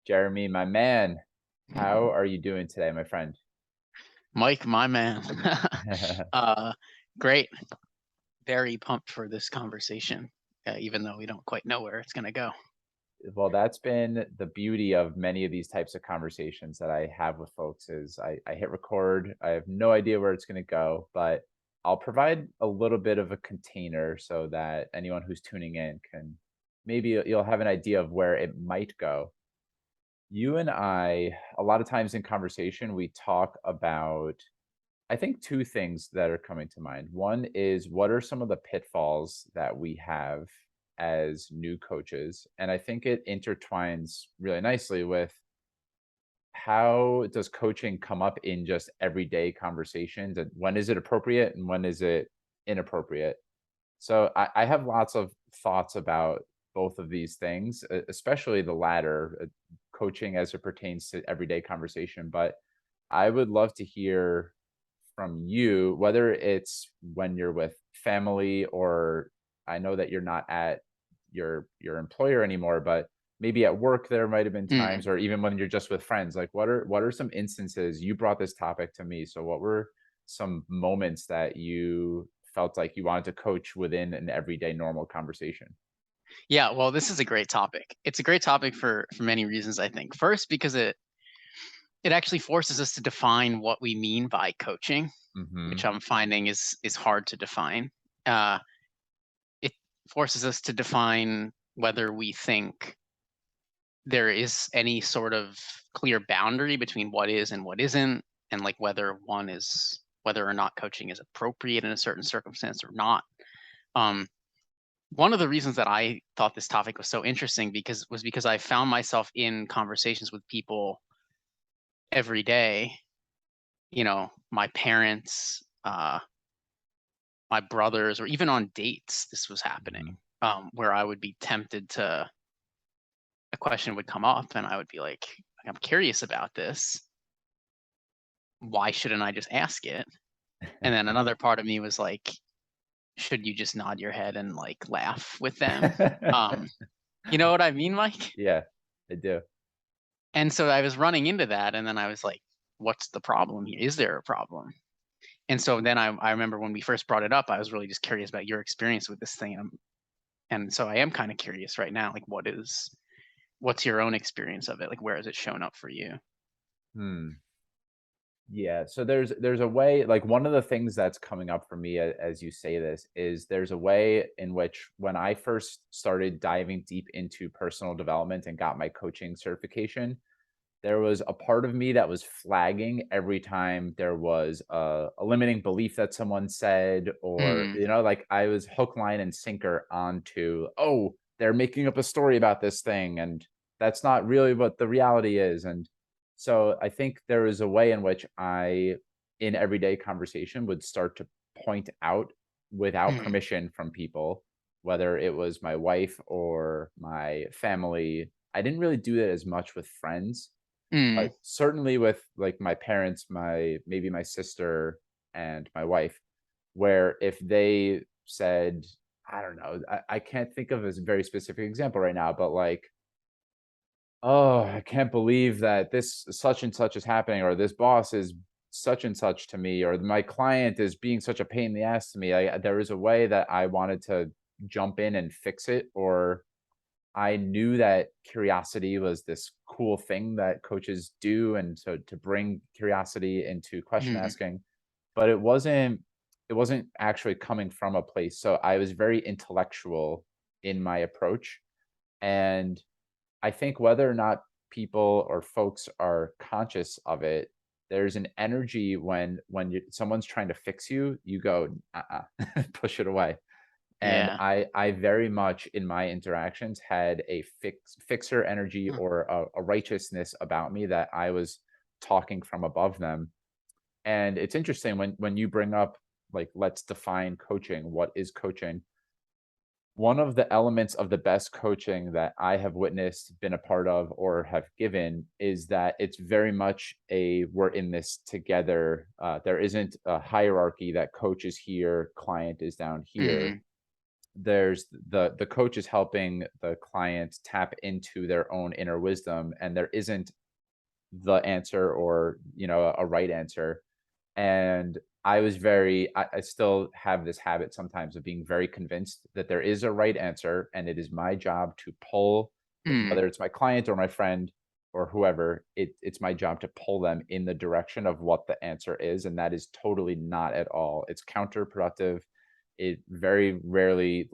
Jeremy, my man, how are you doing today, my friend? Mike, my man. Uh, Great. Very pumped for this conversation, even though we don't quite know where it's gonna go. Well, that's been the beauty of many of these types of conversations that I have with folks is I hit record. I have no idea where it's going to go, but I'll provide a little bit of a container so that anyone who's tuning in can maybe you'll have an idea of where it might go. You and I, a lot of times in conversation, we talk about I think 2 things that are coming to mind. One is what are some of the pitfalls that we have as new coaches? And I think it intertwines really nicely with how does coaching come up in just everyday conversations, and when is it appropriate and when is it inappropriate? So I have lots of thoughts about both of these things, especially the latter, coaching as it pertains to everyday conversation. But I would love to hear from you, whether it's when you're with family or I know that you're not at your employer anymore, but maybe at work there might have been Mm. times or even when you're just with friends, like what are some instances you brought this topic to me. So what were some moments that you felt like you wanted to coach within an everyday normal conversation? Yeah, well, this is a great topic. It's a great topic for many reasons, I think. First, because it actually forces us to define what we mean by coaching, which Mhm. I'm finding is hard to define. Uh, it forces us to define whether we think there is any sort of clear boundary between what is and what isn't, and like whether or not coaching is appropriate in a certain circumstance or not. Um, One of the reasons that I thought this topic was so interesting because I found myself in conversations with people every day. My parents, my brothers, or even on dates. This was happening, Mhm. where I would be tempted to a question would come up, and I would be like, "I'm curious about this. Why shouldn't I just ask it?" And then another part of me was like, "Should you just nod your head and like laugh with them?" Um, you know what I mean, Mike? Yeah, I do. And so I was running into that, and then I was like, "What's the problem here? Is there a problem?" And so then I remember when we first brought it up, I was really just curious about your experience with this thing, and so I am kind of curious right now, like, what's your own experience of it? Like, where has it shown up for you? Hmm. Yeah, so there's a way, like, one of the things that's coming up for me as you say this is there's a way in which when I first started diving deep into personal development and got my coaching certification, there was a part of me that was flagging every time there was a limiting belief that someone said, or, Mm, like I was hook, line, and sinker onto, oh, they're making up a story about this thing, and that's not really what the reality is. And so I think there is a way in which in everyday conversation, would start to point out without mm, permission from people, whether it was my wife or my family. I didn't really do that as much with friends, mm, but certainly with, like, my parents, maybe my sister and my wife, where if they said, I don't know, I can't think of a very specific example right now, but like, "Oh, I can't believe that this such and such is happening," or "This boss is such and such to me," or "My client is being such a pain in the ass to me." There was a way that I wanted to jump in and fix it, or I knew that curiosity was this cool thing that coaches do, and so to bring curiosity into question mm, asking, but it wasn't actually coming from a place. So I was very intellectual in my approach, and I think whether or not people or folks are conscious of it, there's an energy someone's trying to fix you, you go, push it away. And yeah. I very much in my interactions had a fixer energy Huh. or a righteousness about me that I was talking from above them. And it's interesting when you bring up, like, let's define coaching. What is coaching? One of the elements of the best coaching that I have witnessed, been a part of, or have given is that it's very much a we're in this together. There isn't a hierarchy that coach is here, client is down here. Mm, there's the coach is helping the client tap into their own inner wisdom, and there isn't the answer or, a right answer. And I still have this habit sometimes of being very convinced that there is a right answer, and it is my job to pull, Mm, whether it's my client or my friend or whoever, it's my job to pull them in the direction of what the answer is. And that is totally not at all. It's counterproductive. It very rarely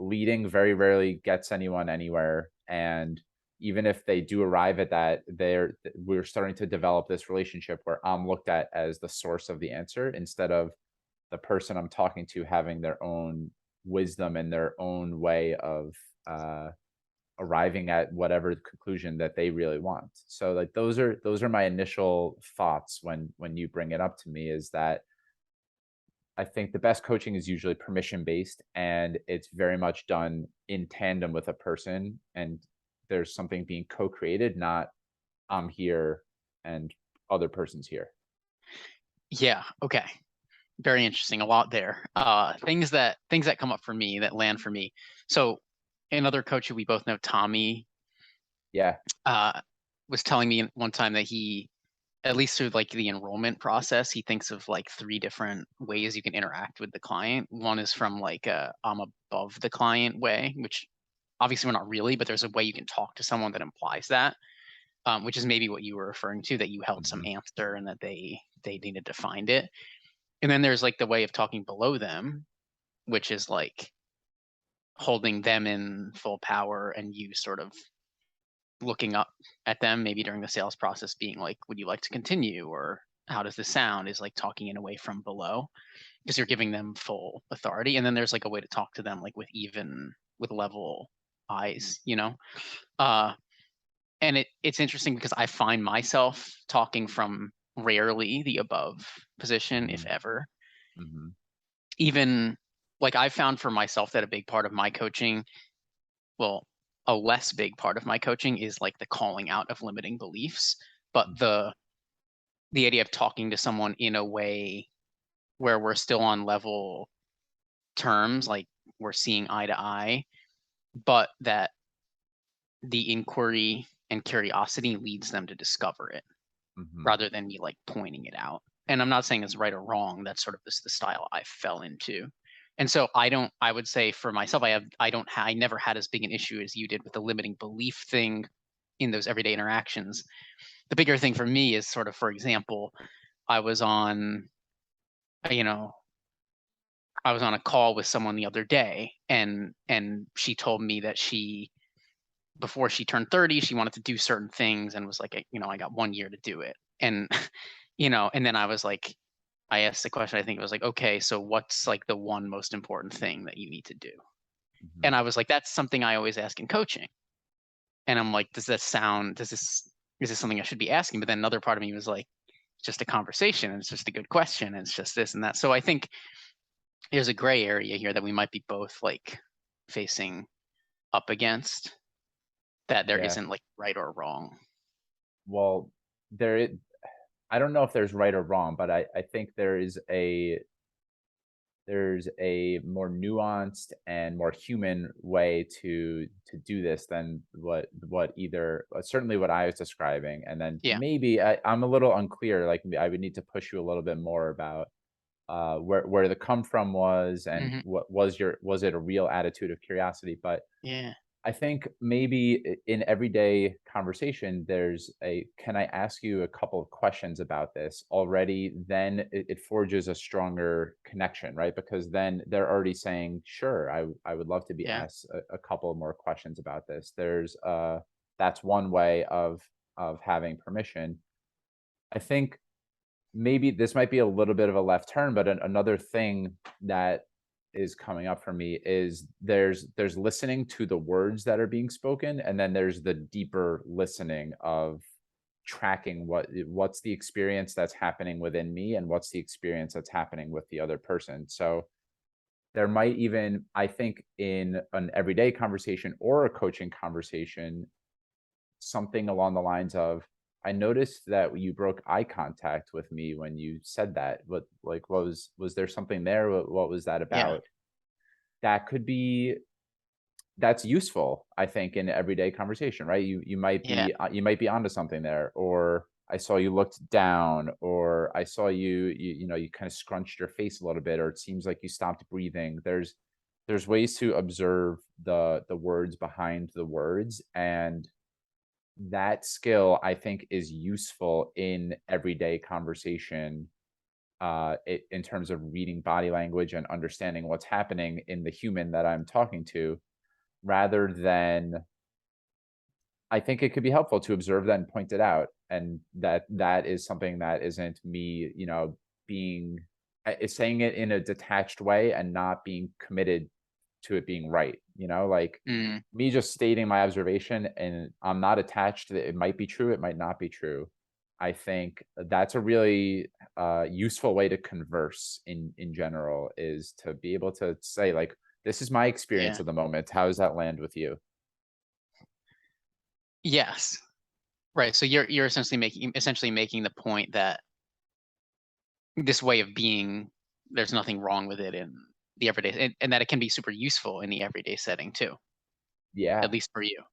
gets anyone anywhere. And even if they do arrive at that, we're starting to develop this relationship where I'm looked at as the source of the answer instead of the person I'm talking to having their own wisdom and their own way of uh, arriving at whatever conclusion that they really want. So like those are my initial thoughts when you bring it up to me, is that I think the best coaching is usually permission based, and it's very much done in tandem with a person, and there's something being co-created, not I'm here and other person's here. yeah. Okay. Very interesting. A lot there. Things that come up for me that land for me. So another coach who we both know, Tommy, Yeah. uh, was telling me one time that he, at least through like the enrollment process, he thinks of like three different ways you can interact with the client. One is from like a I'm above the client way, which obviously we're not really, but there's a way you can talk to someone that implies that, which is maybe what you were referring to, that you held some Mhm. answer and that they needed to find it. And then there's like the way of talking below them, which is like holding them in full power and you sort of looking up at them, maybe during the sales process, being like, would you like to continue? Or how does this sound? Is like talking in a way from below because you're giving them full authority. And then there's like a way to talk to them like with level eyes, you know? Uh and it's interesting because I find myself talking from rarely the above position, if Mhm. ever. Mhm. Even like I found for myself that a big part of my coaching, well, a less big part of my coaching is like the calling out of limiting beliefs, but Mhm. the idea of talking to someone in a way where we're still on level terms, like we're seeing eye to eye, but that the inquiry and curiosity leads them to discover it Mhm. rather than me like pointing it out. And I'm not saying it's right or wrong. That's sort of the style I fell into. And so I would say for myself, I never had as big an issue as you did with the limiting belief thing in those everyday interactions. The bigger thing for me is sort of, for example, I was on, you know, I was on a call with someone the other day and she told me that before she turned 30, she wanted to do certain things and was like, I got 1 year to do it. And and then I asked the question, I think it was like, okay, so what's like the one most important thing that you need to do? Mhm. And I was like, that's something I always ask in coaching. And I'm like, is this something I should be asking? But then another part of me was like, it's just a conversation and it's just a good question. And it's just this and that. So I think there's a gray area here that we might be both like facing up against, that there Yeah. isn't like right or wrong. Well, there is, I don't know if there's right or wrong, but I think there's a more nuanced and more human way to do this than certainly what I was describing. And then Yeah. maybe I'm a little unclear. Like I would need to push you a little bit more about where the come from was, and Hmm. was it a real attitude of curiosity. But Yeah. I think maybe in everyday conversation, can I ask you a couple of questions about this already? Then it forges a stronger connection, right? Because then they're already saying, sure, I would love to be Yeah. asked a couple more questions about this. That's one way of having permission. I think maybe this might be a little bit of a left turn, but another thing that is coming up for me is there's listening to the words that are being spoken, and then there's the deeper listening of tracking what's the experience that's happening within me, and what's the experience that's happening with the other person. So there might even, I think, in an everyday conversation or a coaching conversation, something along the lines of, "I noticed that you broke eye contact with me when you said that. What was there something there? What was that Yeah. about?" That could be, that's useful, I think, in everyday conversation, right? Yeah. You might be onto something there, or I saw you looked down, or I saw you know, you kind of scrunched your face a little bit, or it seems like you stopped breathing. There's ways to observe the words behind the words, and that skill I think is useful in everyday conversation, in terms of reading body language and understanding what's happening in the human that I'm talking to, rather than I think it could be helpful to observe that and point it out, and that is something that isn't me, you know, being is saying it in a detached way and not being committed to it being right, you know, like Mm, me just stating my observation and I'm not attached to it. It might be true, it might not be true. I think that's a really useful way to converse in general, is to be able to say like, this is my experience yeah. of the moment. How does that land with you? Yes. Right. So you're essentially making the point that this way of being, there's nothing wrong with it in the everyday, and that it can be super useful in the everyday setting too, at Yeah. least for you.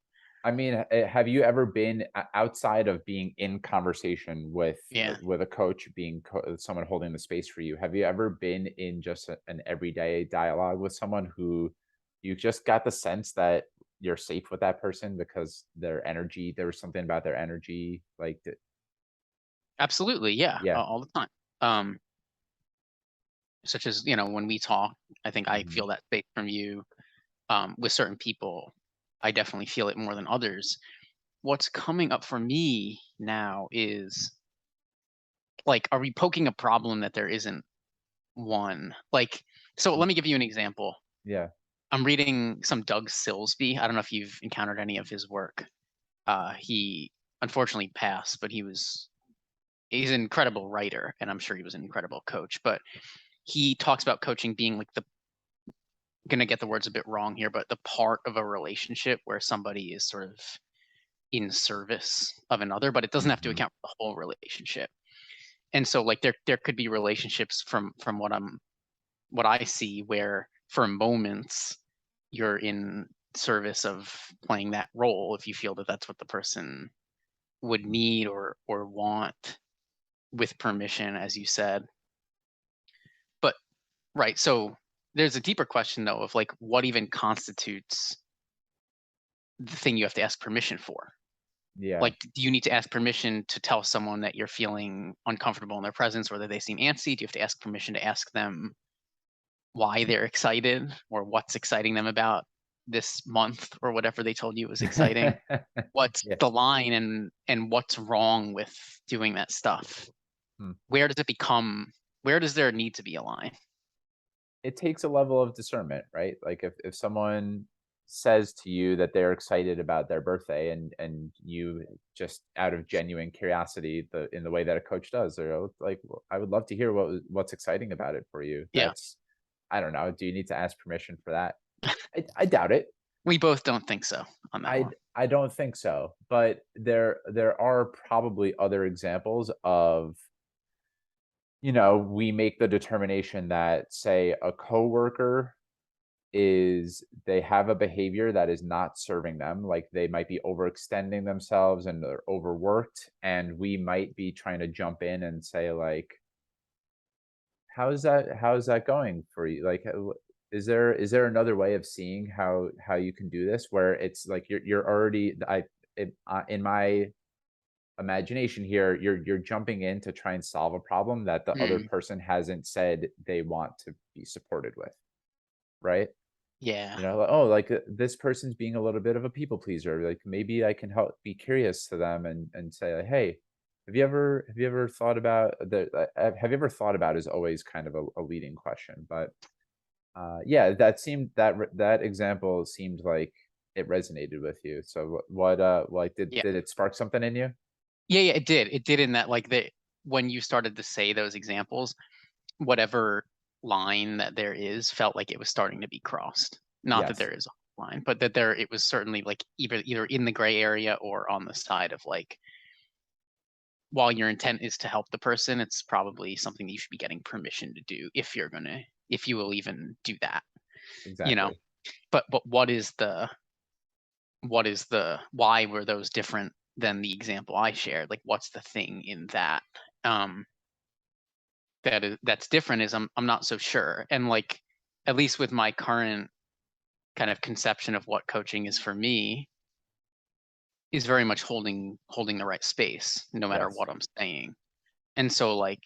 I mean, have you ever been outside of being in conversation Yeah. with a coach, being someone holding the space for you? Have you ever been in just an everyday dialogue with someone who you just got the sense that you're safe with that person because their energy, there was something about their energy, like, Absolutely. Yeah. yeah. All the time. Um, Such as, when we talk, I think I Hmm. feel that space from you. With certain people, I definitely feel it more than others. What's coming up for me now is, like, are we poking a problem that there isn't one? Like, so let me give you an example. Yeah. I'm reading some Doug Silsby. I don't know if you've encountered any of his work. He unfortunately passed, but he's an incredible writer, and I'm sure he was an incredible coach. But he talks about coaching being like the, gonna get the words a bit wrong here, but the part of a relationship where somebody is sort of in service of another, but it doesn't have to Hmm. account for the whole relationship. And so, like, there could be relationships from what I see, where for moments you're in service of playing that role if you feel that that's what the person would need or want, with permission, as you said. But right, so there's a deeper question though of, like, what even constitutes the thing you have to ask permission for. Yeah. Like, do you need to ask permission to tell someone that you're feeling uncomfortable in their presence or that they seem antsy? Do you have to ask permission to ask them why they're excited or what's exciting them about this month or whatever they told you was exciting? What's Yeah. the line, and what's wrong with doing that stuff? Hmm. Where does it become, where does there need to be a line? It takes a level of discernment, right? Like if someone says to you that they're excited about their birthday, and you just out of genuine curiosity, in the way that a coach does, they're like, "Well, I would love to hear what's exciting about it for you." Yeah. That's, I don't know. Do you need to ask permission for that? I doubt it. We both don't think so on that one. I don't think so. But there are probably other examples of, you know, we make the determination that, say, a coworker is they have a behavior that is not serving them, like they might be overextending themselves and they're overworked, and we might be trying to jump in and say like, how's that going for you? Like, is there another way of seeing how you can do this, where it's like you're already in my imagination here, you're jumping in to try and solve a problem that the other Mm, person hasn't said they want to be supported with, right? yeah. You know, like, oh, like, this person's being a little bit of a people pleaser. Like, maybe I can help be curious to them and say, like, hey, have you ever thought about have you ever thought about is always kind of a leading question. But yeah, that example seemed like it resonated with you. So like, Yeah. did it spark something in you? Yeah, yeah, it did. It did, in that, like, when you started to say those examples, whatever line that there is felt like it was starting to be crossed. Not that Yes, there is a line, but that there, it was certainly, like, either in the gray area or on the side of, like, while your intent is to help the person, it's probably something that you should be getting permission to do, if you will even do that, you know? exactly. But why were those different than the example I shared? Like, what's the thing in that um that's different? Is I'm not so sure. And like, at least with my current kind of conception of what coaching is for me, is very much holding the right space no matter Yes. what I'm saying. And so like,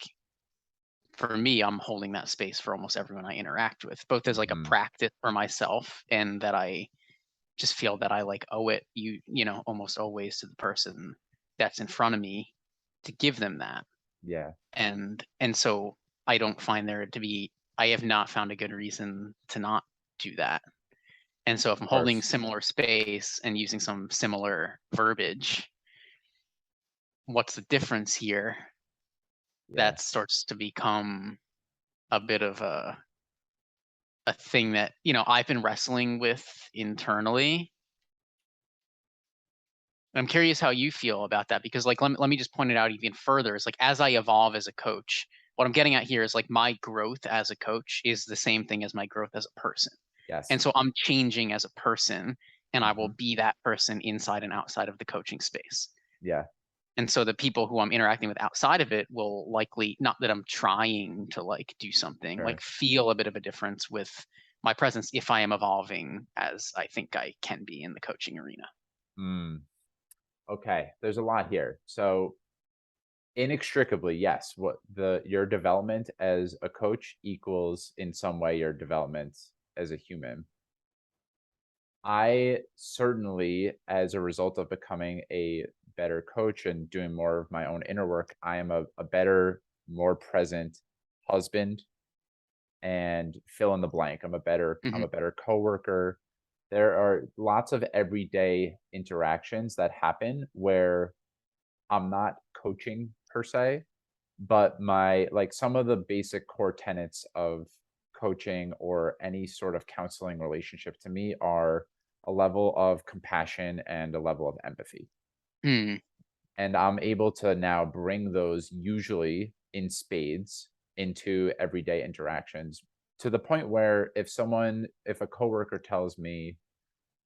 for me, I'm holding that space for almost everyone I interact with, both as like a Mhm. practice for myself, and that I just feel that I like owe it, almost always, to the person that's in front of me, to give them that. Yeah, of And so I don't find there to be I have not found a good reason to not do that. And so if I'm holding course. similar space and using some similar verbiage, what's the difference here? Yeah. That starts to become a bit of a thing that, I've been wrestling with internally. I'm curious how you feel about that, because like, let me just point it out even further. It's like, as I evolve as a coach, what I'm getting at here is like, my growth as a coach is the same thing as my growth as a person. And Yes. so I'm changing as a person, and I will Mhm. be that person inside and outside of the coaching space. Yeah, And so the people who I'm interacting with outside of it will likely, not that I'm trying to like do something, like sure. feel a bit of a difference with my presence if I am evolving as I think I can be in the coaching arena. Mm, okay, there's a lot here. So, inextricably, yes, what the your development as a coach equals in some way your development as a human. I certainly, as a result of becoming a better coach and doing more of my own inner work, I am a better, more present husband, and fill in the blank. I'm Hmm. a better coworker. There are lots of everyday interactions that happen where I'm not coaching per se, but my like some of the basic core tenets of coaching or any sort of counseling relationship to me are a level of compassion and a level of empathy. Mm, And I'm able to now bring those usually in spades into everyday interactions to the point where if a coworker tells me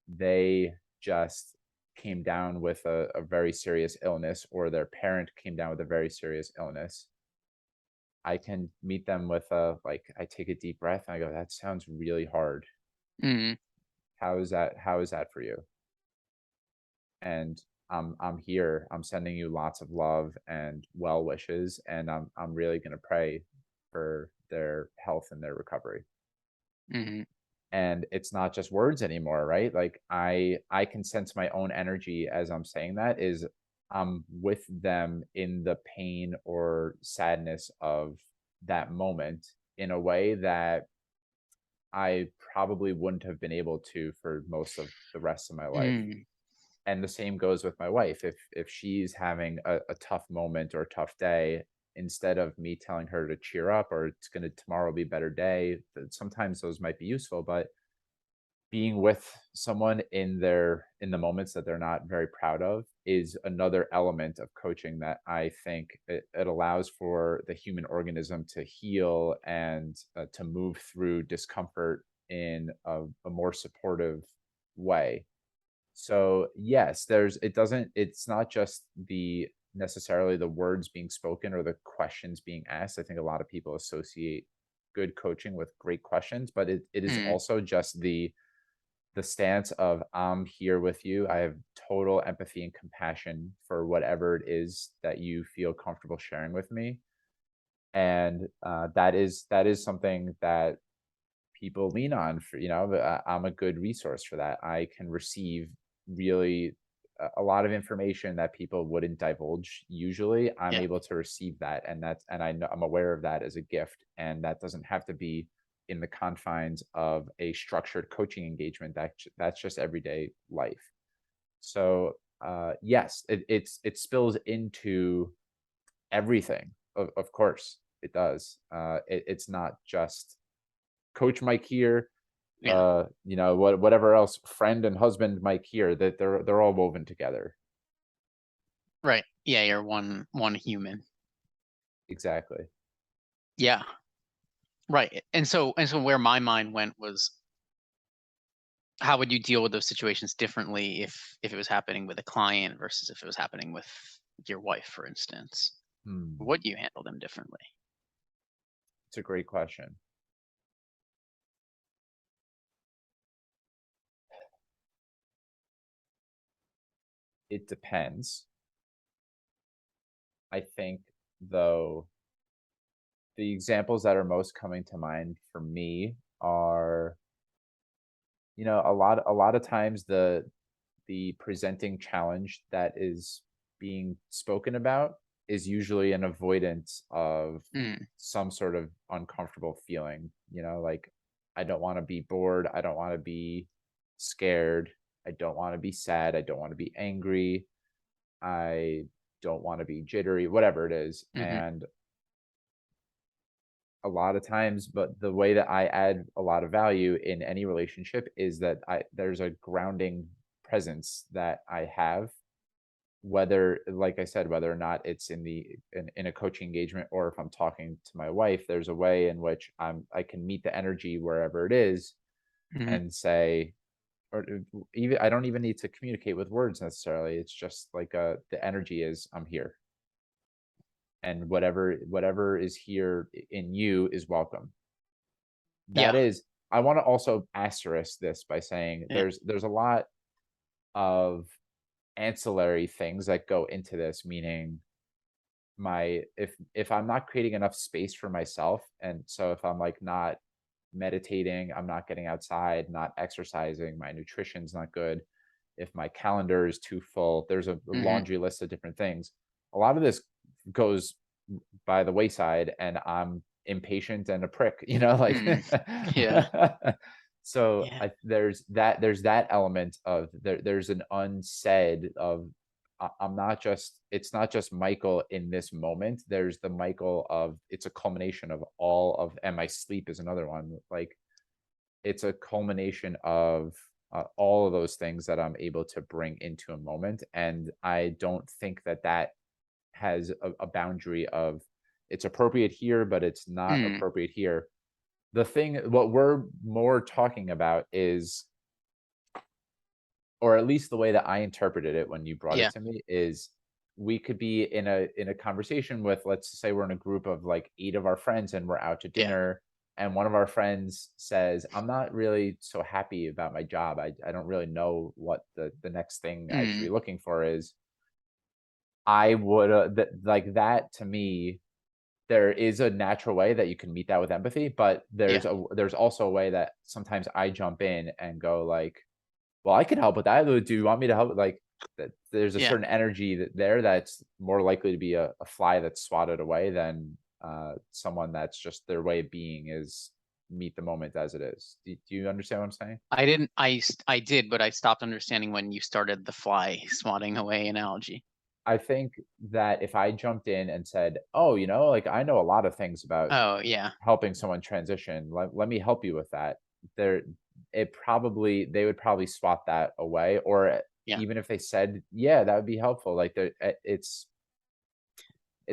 they just came down with a very serious illness or their parent came down with a very serious illness, I can meet them with I take a deep breath and I go, that sounds really hard. mm, How is that for you? And I'm here. I'm sending you lots of love and well wishes, and I'm really gonna pray for their health and their recovery. mm, And it's not just words anymore, right? Like I can sense my own energy as I'm saying that is I'm with them in the pain or sadness of that moment in a way that I probably wouldn't have been able to for most of the rest of my life. mm. And the same goes with my wife. If she's having a tough moment or a tough day, instead of me telling her to cheer up or it's gonna tomorrow be a better day, sometimes those might be useful, but being with someone in the moments that they're not very proud of is another element of coaching that I think it allows for the human organism to heal and to move through discomfort in a more supportive way. So yes, it's not just the necessarily the words being spoken or the questions being asked. I think a lot of people associate good coaching with great questions, but it is Mm, also just the stance of I'm here with you. I have total empathy and compassion for whatever it is that you feel comfortable sharing with me. And that is something that people lean on for, I'm a good resource for that. I can receive really a lot of information that people wouldn't divulge usually. I'm yeah. able to receive that, and I know I'm aware of that as a gift, and that doesn't have to be in the confines of a structured coaching engagement. That's just everyday life. So yes, it spills into everything. Of course, it does. It's not just Coach Mike here, Yeah. whatever else friend and husband Mike here, that they're all woven together. Right. Yeah, you're one human. Exactly. Yeah. Right. And so where my mind went was, how would you deal with those situations differently if it was happening with a client versus if it was happening with your wife, for instance? Hmm, Would you handle them differently? it's a great question. It depends. I think, though, the examples that are most coming to mind for me are, a lot of times the presenting challenge that is being spoken about is usually an avoidance of Mm, some sort of uncomfortable feeling, like I don't want to be bored, I don't want to be scared, I don't want to be sad, I don't want to be angry, I don't want to be jittery, whatever it is. mhm, And a lot of times, but the way that I add a lot of value in any relationship is that there's a grounding presence that I have, whether, like I said, whether or not it's in a coaching engagement or if I'm talking to my wife, there's a way in which I can meet the energy wherever it is mhm. and say, or even I don't even need to communicate with words necessarily. It's just like the energy is I'm here, and whatever is here in you is welcome. That Yeah, is, I want to also asterisk this by saying yeah, there's a lot of ancillary things that go into this, meaning my if I'm not creating enough space for myself, and so if I'm like not meditating, I'm not getting outside, not exercising, my nutrition's not good, if my calendar is too full, there's a mhm, laundry list of different things. A lot of this goes by the wayside, and I'm impatient and a prick, like mm. Yeah, so yeah, there's that element of there's an unsaid of I'm not just it's not just Michael in this moment. There's the Michael of it's a culmination of all of and my sleep is another one. Like it's a culmination of all of those things that I'm able to bring into a moment. And I don't think that has a boundary of it's appropriate here, but it's not mm, appropriate here. What we're more talking about is, or at least the way that I interpreted it when you brought it yeah, to me, is we could be in a conversation with, let's say we're in a group of like 8 of our friends and we're out to yeah, dinner, and one of our friends says, "I'm not really so happy about my job. I don't really know what the next thing I should be mm, looking for is." I would like that to me, there is a natural way that you can meet that with empathy, but yeah, there's also a way that sometimes I jump in and go like, well, I could help with that. Do you want me to help? Like, that there's a yeah. certain energy that's more likely to be a fly that's swatted away than someone that's just their way of being is meet the moment as it is. Do you understand what I'm saying? I didn't I did, but I stopped understanding when you started the fly swatting away analogy. I think that if I jumped in and said, "Oh, like I know a lot of things about Oh, yeah, helping someone transition. Let me help you with that." There, they would probably swat that away, or yeah. even if they said, "Yeah, that would be helpful." Like it's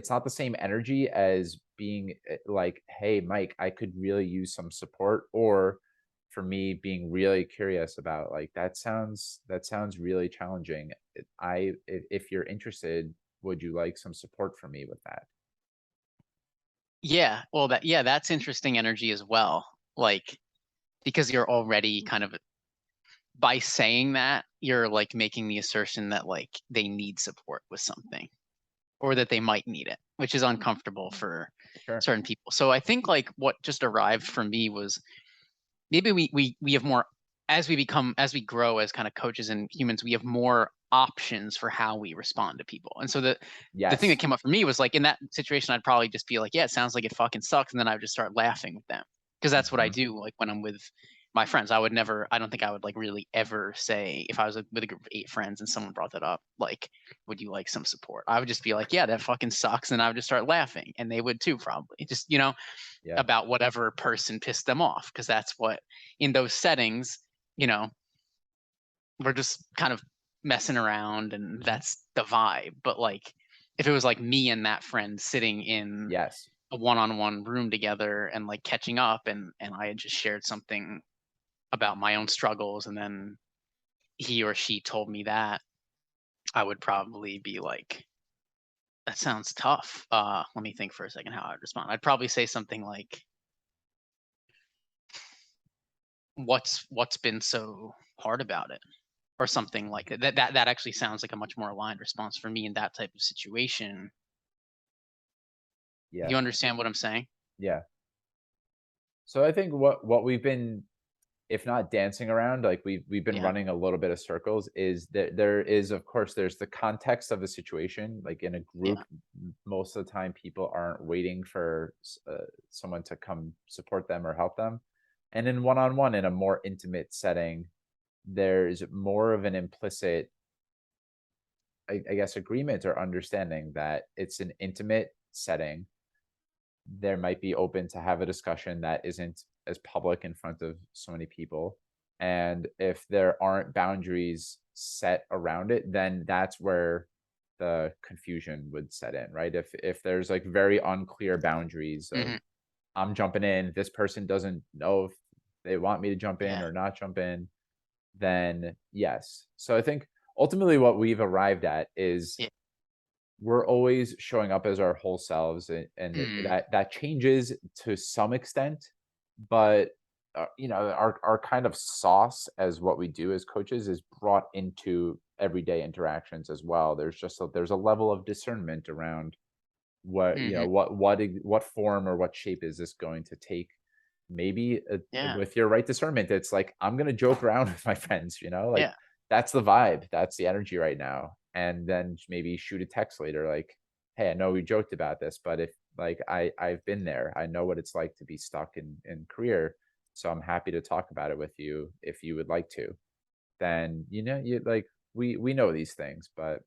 not the same energy as being like, "Hey, Mike, I could really use some support," or for me being really curious about like that sounds really challenging. If you're interested, would you like some support from me with that? Yeah, well, that's interesting energy as well, like, because you're already kind of by saying that, you're, like, making the assertion that, like, they need support with something, or that they might need it, which is uncomfortable for Sure. certain people. So I think, like, what just arrived for me was maybe we have more as we grow as kind of coaches and humans, we have more options for how we respond to people. And so the thing that Yes. came up for me was like in that situation, I'd probably just be like, yeah, it sounds like it fucking sucks, and then I would just start laughing with them because that's what I Mhm. do. Like when I'm with my friends, I would never. I don't think I would like really ever say if I was with a group of 8 friends and someone brought that up, like, would you like some support? I would just be like, yeah, that fucking sucks, and I would just start laughing, and they would too probably. Just Yeah. about whatever person pissed them off because that's what in those settings, you know, we're just kind of messing around and Mhm. that's the vibe. But like if it was like me and that friend sitting in Yes. a one-on-one room together and like catching up and I had just shared something about my own struggles, and then he or she told me that, I would probably be like, "That sounds tough." Let me think for a second how I'd respond. I'd probably say something like, what's been so hard about it?" Or something like that. That actually sounds like a much more aligned response for me in that type of situation. Yeah. You understand what I'm saying? Yeah. So I think what we've been, if not dancing around, like we've been Yeah, running a little bit of circles, is that there is, of course, there's the context of the situation. Like in a group, yeah. most of the time people aren't waiting for someone to come support them or help them. And in one-on-one, in a more intimate setting, there's more of an implicit, I guess, agreement or understanding that it's an intimate setting. There might be open to have a discussion that isn't as public in front of so many people. And if there aren't boundaries set around it, then that's where the confusion would set in, right? If there's like very unclear boundaries of Mhm. I'm jumping in, this person doesn't know if they want me to jump in Yeah, or not jump in, then yes. So I think ultimately what we've arrived at is yeah. we're always showing up as our whole selves, and Mm, that changes to some extent, but our kind of sauce as what we do as coaches is brought into everyday interactions as well. There's a level of discernment around what mhm. what form or what shape is this going to take. Maybe Yeah, with your right discernment, it's like I'm gonna joke around with my friends, like yeah, that's the vibe, that's the energy right now, and then maybe shoot a text later, like, "Hey, I know we joked about this, but if like I've been there, I know what it's like to be stuck in career, so I'm happy to talk about it with you if you would like to." Then you like we know these things, but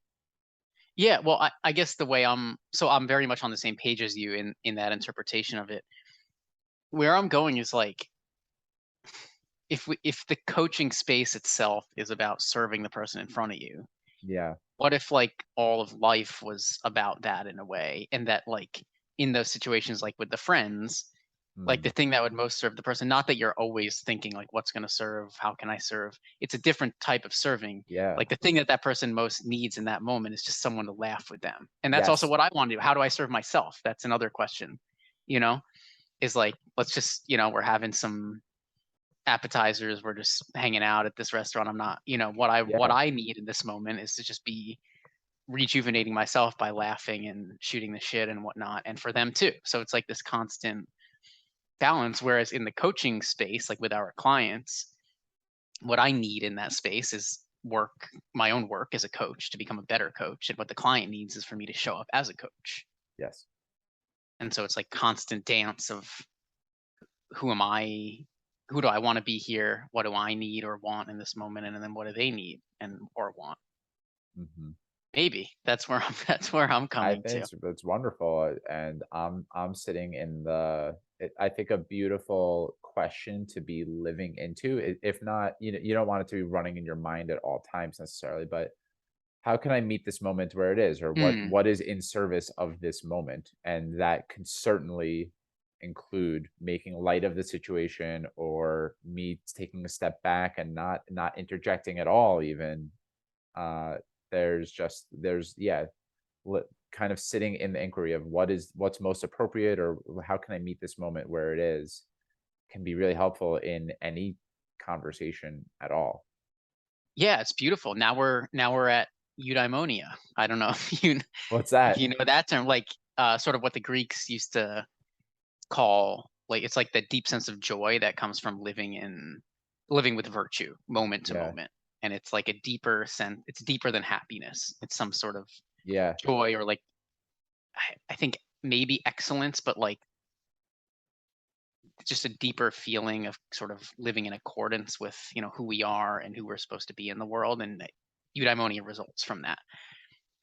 yeah. Well, I guess the way I'm very much on the same page as you in that interpretation of it. Where I'm going is like, if the coaching space itself is about serving the person in front of you, yeah, what if like all of life was about that in a way, and that like in those situations, like with the friends, like the mm, thing that would most serve the person, not that you're always thinking like what's going to serve, how can I serve, it's a different type of serving. yeah, Like the thing that that person most needs in that moment is just someone to laugh with them, and that's also yes, what I want to do. How do I serve myself? That's another question, you know is like, let's just, we're having some appetizers, we're just hanging out at this restaurant. I'm not, what yeah, I need in this moment is to just be rejuvenating myself by laughing and shooting the shit and whatnot, and for them too. So it's like this constant balance. Whereas in the coaching space, like with our clients, what I need in that space is my own work as a coach to become a better coach. And what the client needs is for me to show up as a coach. yes. And so it's like constant dance of, who am I? Who do I want to be here? What do I need or want in this moment? And then what do they need and or want? Mhm. Maybe that's where that's where I'm I coming think to. it's wonderful, and I'm sitting in I think a beautiful question to be living into. If not, you don't want it to be running in your mind at all times necessarily, but how can I meet this moment where it is, or Mm, what is in service of this moment, and that can certainly include making light of the situation, or me taking a step back and not interjecting at all, even. Uh, there's yeah, kind of sitting in the inquiry of what's most appropriate, or how can I meet this moment where it is, can be really helpful in any conversation at all. yeah, it's beautiful. Now we're at eudaimonia. I don't know What's if that? you know that term, like sort of what the Greeks used to call, like, it's like the deep sense of joy that comes from living with virtue moment to Yeah, moment. And it's like a deeper sense, it's deeper than happiness. It's some sort of yeah, joy, or like, I think maybe excellence, but like just a deeper feeling of sort of living in accordance with, who we are and who we're supposed to be in the world. And that eudaimonia results from that.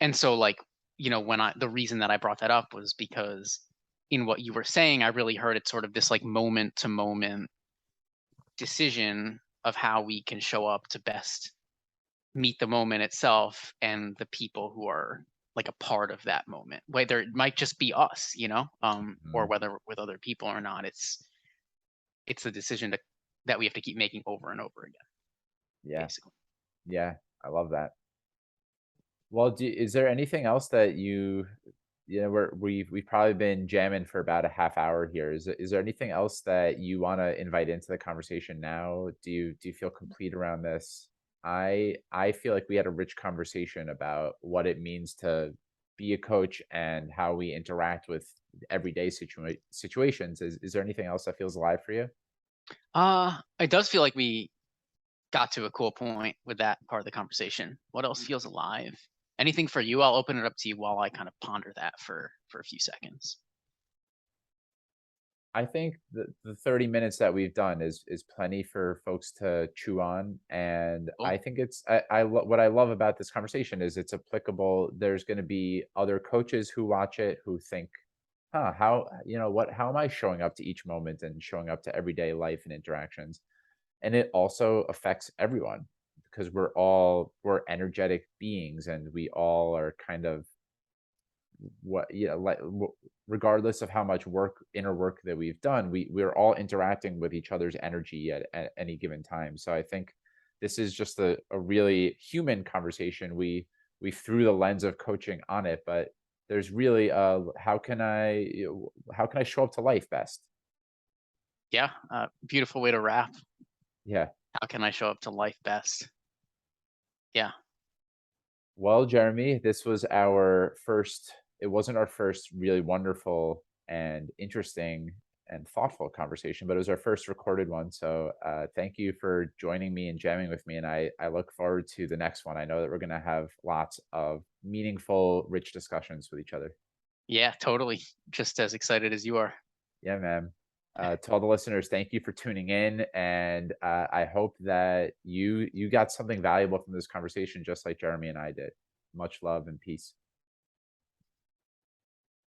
And so like, when the reason that I brought that up was because in what you were saying, I really heard it sort of this like moment to moment decision of how we can show up to best meet the moment itself and the people who are like a part of that moment, whether it might just be us, or mhm, whether with other people or not. It's the decision to that we have to keep making over and over again, Yeah. basically. Yeah. I love that. Well, is there anything else that we've probably been jamming for about a half hour here. Is there anything else that you want to invite into the conversation now? Do you feel complete around this? I feel like we had a rich conversation about what it means to be a coach and how we interact with everyday situations. Is there anything else that feels alive for you? It does feel like we got to a cool point with that part of the conversation. What else feels alive? Anything for you? I'll open it up to you while I kind of ponder that for a few seconds. I think the 30 minutes that we've done is plenty for folks to chew on, and Cool. I think what I love about this conversation is it's applicable. There's going to be other coaches who watch it who think, "Huh, how am I showing up to each moment and showing up to everyday life and interactions?" And it also affects everyone because we're energetic beings and we all are kind of what yeah like regardless of how much inner work that we've done, we're all interacting with each other's energy at any given time. So I think this is just a really human conversation. We threw the lens of coaching on it, but there's really how can I show up to life best? Yeah, beautiful way to wrap. Yeah. How can I show up to life best? Yeah, Well, Jeremy, this was our first, it wasn't our first really wonderful and interesting and thoughtful conversation, but it was our first recorded one. So thank you for joining me and jamming with me. And I look forward to the next one. I know that we're going to have lots of meaningful, rich discussions with each other. yeah, totally. Just as excited as you are. Yeah, man. To all the listeners, thank you for tuning in, and I hope that you got something valuable from this conversation, just like Jeremy and I did. Much love and peace.